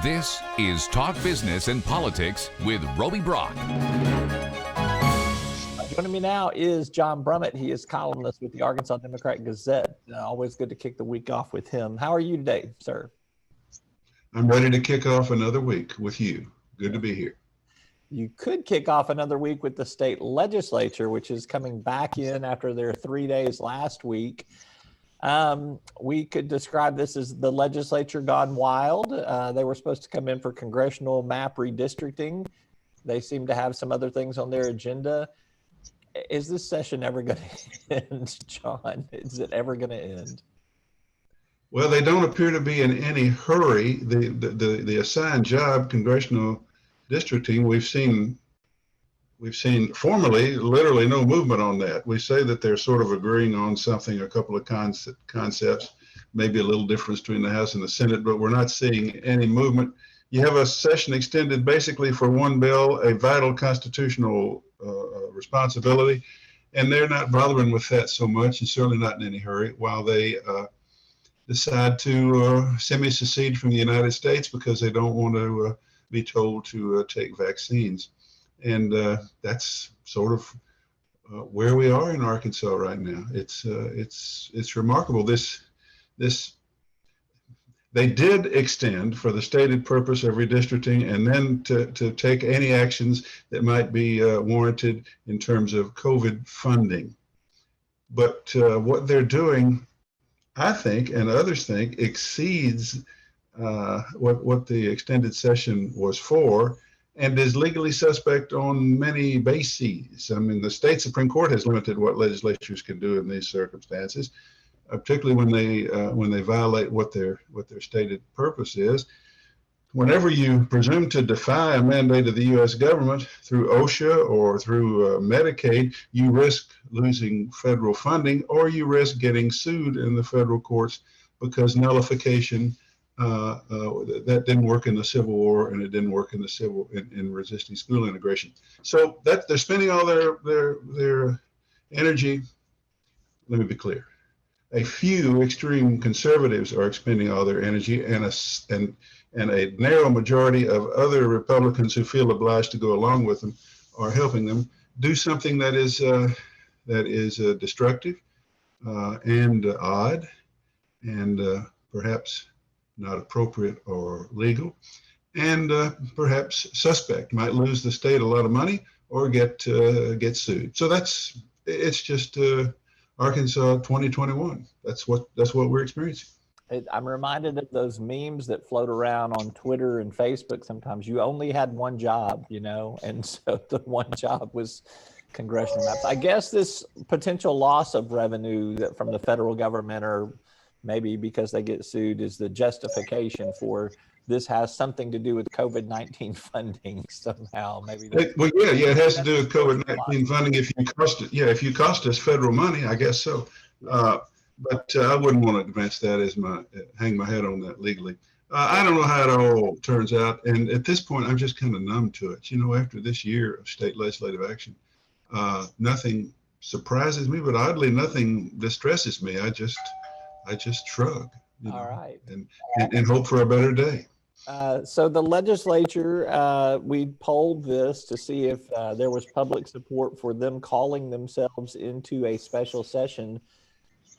This is Talk Business and Politics with Roby Brock. Joining me now is John Brummett. He is columnist with the Arkansas Democrat-Gazette. Always good to kick the week off with him. How are you today, sir? I'm ready to kick off another week with you. Good to be here. You could kick off another week with the state legislature, which is coming back in after their 3 days last week. We could describe this as the legislature gone wild. They were supposed to come in for congressional map redistricting. They seem to have some other things on their agenda. Is this session ever going to end, John? Is it ever going to end? Well, they don't appear to be in any hurry. The assigned job, congressional districting, we've seen formally literally no movement on that. We say that they're sort of agreeing on something, a couple of concepts, maybe a little difference between the House and the Senate, but we're not seeing any movement. You have a session extended basically for one bill, a vital constitutional responsibility, and they're not bothering with that so much, and certainly not in any hurry, while they decide to semi-secede from the United States because they don't want to be told to take vaccines. And that's sort of where we are in Arkansas right now. It's remarkable. They did extend for the stated purpose of redistricting, and then to take any actions that might be warranted in terms of COVID funding. But what they're doing, I think, and others think, exceeds what the extended session was for, and is legally suspect on many bases. I mean, the state Supreme Court has limited what legislatures can do in these circumstances, particularly when they violate what their stated purpose is. Whenever you presume to defy a mandate of the U.S. government through OSHA or through Medicaid, you risk losing federal funding, or you risk getting sued in the federal courts because nullification. That didn't work in the Civil War, and it didn't work in in resisting school integration. So that they're spending all their energy. Let me be clear: a few extreme conservatives are expending all their energy, and a narrow majority of other Republicans who feel obliged to go along with them are helping them do something that is destructive and odd, and perhaps not appropriate or legal, and perhaps suspect, might lose the state a lot of money or get sued. So it's just Arkansas 2021. That's what we're experiencing. I'm reminded of those memes that float around on Twitter and Facebook. Sometimes you only had one job, and so the one job was congressional maps. I guess this potential loss of revenue from the federal government, or maybe because they get sued, is the justification for this has something to do with COVID-19 funding somehow. Maybe. It has to do with COVID-19 funding. If you cost us federal money, I guess so. But I wouldn't want to advance that as hang my head on that legally. I don't know how it all turns out, and at this point, I'm just kind of numb to it. After this year of state legislative action, nothing surprises me, but oddly, nothing distresses me. I just shrug, All right, and hope for a better day. So the legislature, we polled this to see if there was public support for them calling themselves into a special session.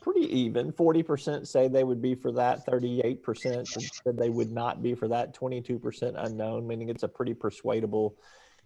Pretty even. 40% say they would be for that. 38% said they would not be for that. 22% unknown, meaning it's a pretty persuadable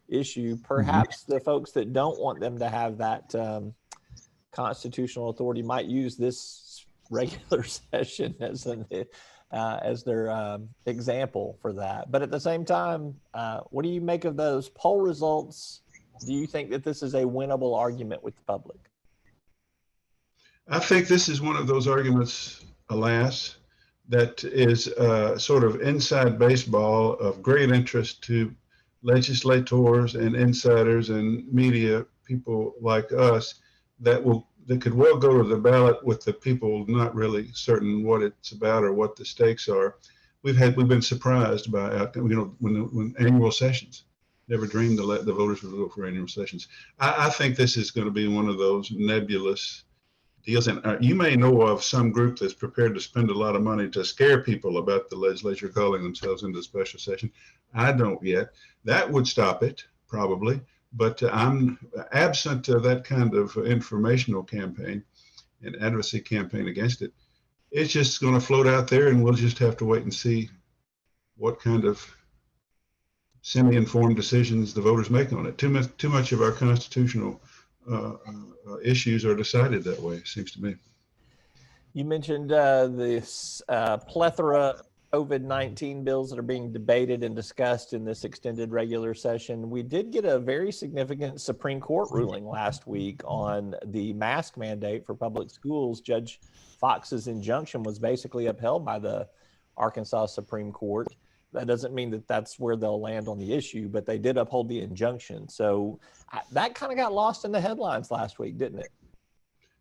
issue. Perhaps the folks that don't want them to have that constitutional authority might use this regular session as their example for that. But at the same time, what do you make of those poll results? Do you think that this is a winnable argument with the public? I think this is one of those arguments, alas, that is sort of inside baseball of great interest to legislators and insiders and media people like us that could well go to the ballot with the people not really certain what it's about or what the stakes are. We've been surprised by outcome. When annual sessions, never dreamed to let the voters would vote for annual sessions. I think this is going to be one of those nebulous deals. And you may know of some group that's prepared to spend a lot of money to scare people about the legislature calling themselves into a special session. I don't yet. That would stop it, probably. But I'm absent of that kind of informational campaign and advocacy campaign against it. It's just going to float out there, and we'll just have to wait and see what kind of semi-informed decisions the voters make on it. Too much of our constitutional issues are decided that way, it seems to me. You mentioned this plethora COVID-19 bills that are being debated and discussed in this extended regular session. We did get a very significant Supreme Court ruling last week on the mask mandate for public schools. Judge Fox's injunction was basically upheld by the Arkansas Supreme Court. That doesn't mean that that's where they'll land on the issue, but they did uphold the injunction. So that kind of got lost in the headlines last week, didn't it?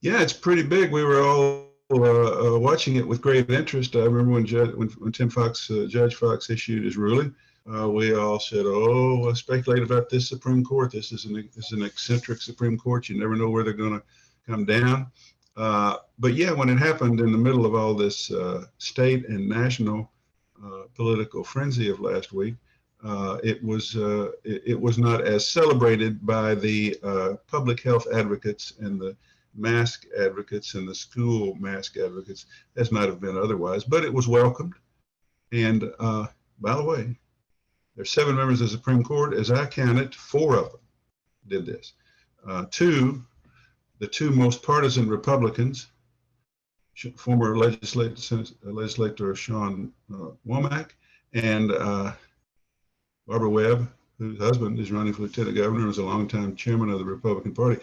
Yeah, it's pretty big. We were all watching it with great interest. I remember when Tim Fox, Judge Fox, issued his ruling. We all said, "Oh, speculate about this Supreme Court. This is an eccentric Supreme Court. You never know where they're going to come down." But yeah, when it happened in the middle of all this state and national political frenzy of last week, it was not as celebrated by the public health advocates and the mask advocates and the school mask advocates as might have been otherwise, but it was welcomed. And by the way, there's 7 members of the Supreme Court. As I counted, 4 of them did this. The two most partisan Republicans, former legislator Sean Womack and Barbara Webb, whose husband is running for lieutenant governor and was a longtime chairman of the Republican Party,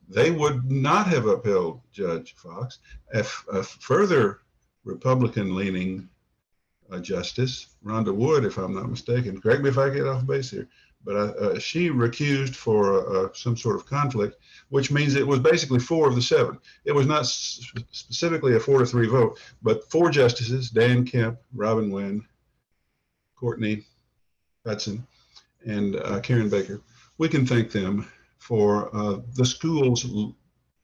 they would not have upheld Judge Fox. A further Republican-leaning justice, Rhonda Wood, if I'm not mistaken, correct me if I get off base here, but she recused for some sort of conflict, which means it was basically 4 of the 7. It was not specifically a 4-3 vote, but 4 justices, Dan Kemp, Robin Wynn, Courtney Hudson, and Karen Baker. We can thank them for the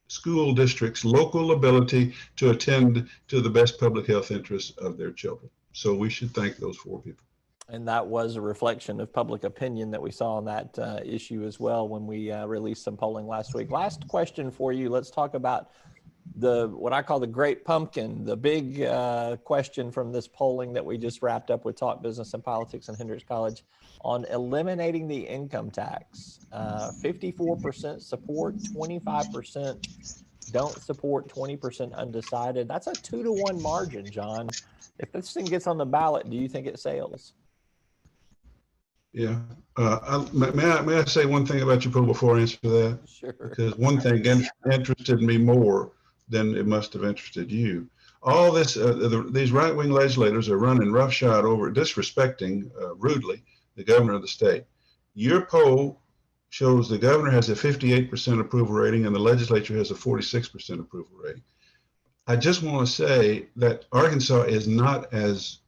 school district's local ability to attend to the best public health interests of their children. So we should thank those 4 people. And that was a reflection of public opinion that we saw on that issue as well when we released some polling last week. Last question for you. Let's talk about what I call the great pumpkin, the big question from this polling that we just wrapped up with Talk Business and Politics and Hendrix College on eliminating the income tax. 54% support, 25% don't support, 20% undecided. That's a 2-to-1 margin, John. If this thing gets on the ballot, do you think it sails? Yeah. May I say one thing about your poll before I answer that? Sure. Because one thing interested me more than it must have interested you. All this, these right-wing legislators are running roughshod over, disrespecting rudely the governor of the state. Your poll shows the governor has a 58% approval rating and the legislature has a 46% approval rating. I just want to say that Arkansas is not as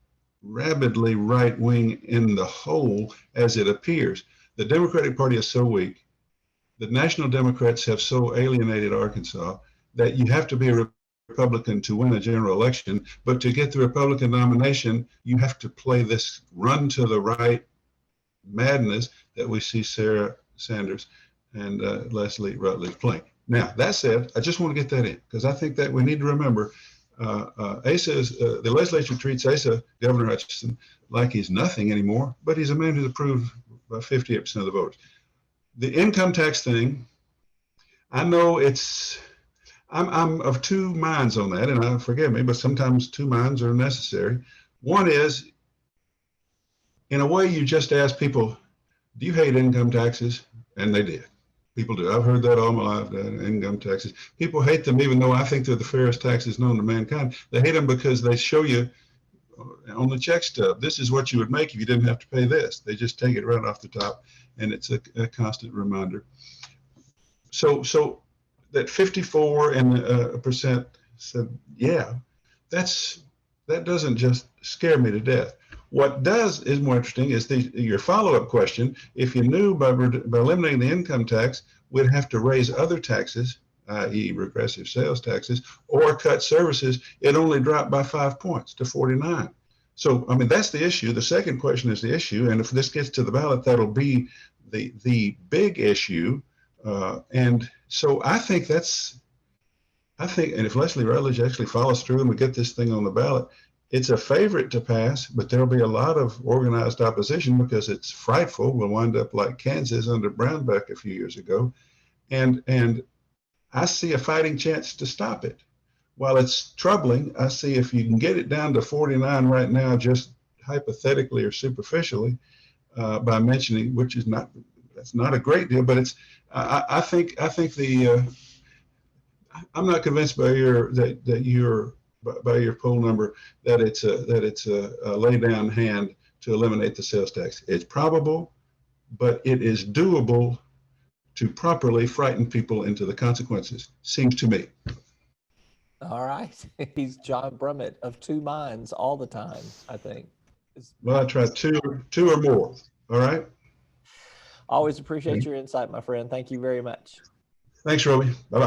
rabidly right-wing in the whole as it appears. The Democratic Party is so weak. The National Democrats have so alienated Arkansas that you have to be a Republican to win a general election, but to get the Republican nomination, you have to play this run to the right madness that we see Sarah Sanders and Leslie Rutledge playing. Now, that said, I just want to get that in because I think that we need to remember the legislature treats Asa, Governor Hutchinson, like he's nothing anymore, but he's a man who's approved by 58% of the voters. The income tax thing, I know I'm of 2 minds on that, and forgive me, but sometimes 2 minds are necessary. One is, in a way, you just ask people, do you hate income taxes? And they did. People do. I've heard that all my life, income taxes. People hate them even though I think they're the fairest taxes known to mankind. They hate them because they show you on the check stub, this is what you would make if you didn't have to pay this. They just take it right off the top, and it's a constant reminder. So that 54 and percent said, yeah, that doesn't just scare me to death. What is more interesting is your follow-up question. If you knew by eliminating the income tax, we'd have to raise other taxes i.e. regressive sales taxes, or cut services, it only dropped by 5 points to 49. So, I mean, that's the issue. The second question is the issue. And if this gets to the ballot, that'll be the big issue. And so I think, and if Leslie Rutledge actually follows through and we get this thing on the ballot, it's a favorite to pass, but there'll be a lot of organized opposition because it's frightful. We'll wind up like Kansas under Brownback a few years ago. And I see a fighting chance to stop it. While it's troubling, I see if you can get it down to 49 right now, just hypothetically or superficially, by mentioning, which is that's not a great deal, but it's, I think I'm not convinced by your poll number that it's a lay down hand to eliminate the sales tax. It's probable, but it is doable to properly frighten people into the consequences, seems to me. All right. He's John Brummett of two minds all the time, I think. Well, I try two or more. All right. Always appreciate your insight, my friend. Thank you very much. Thanks, Roby. Bye-bye.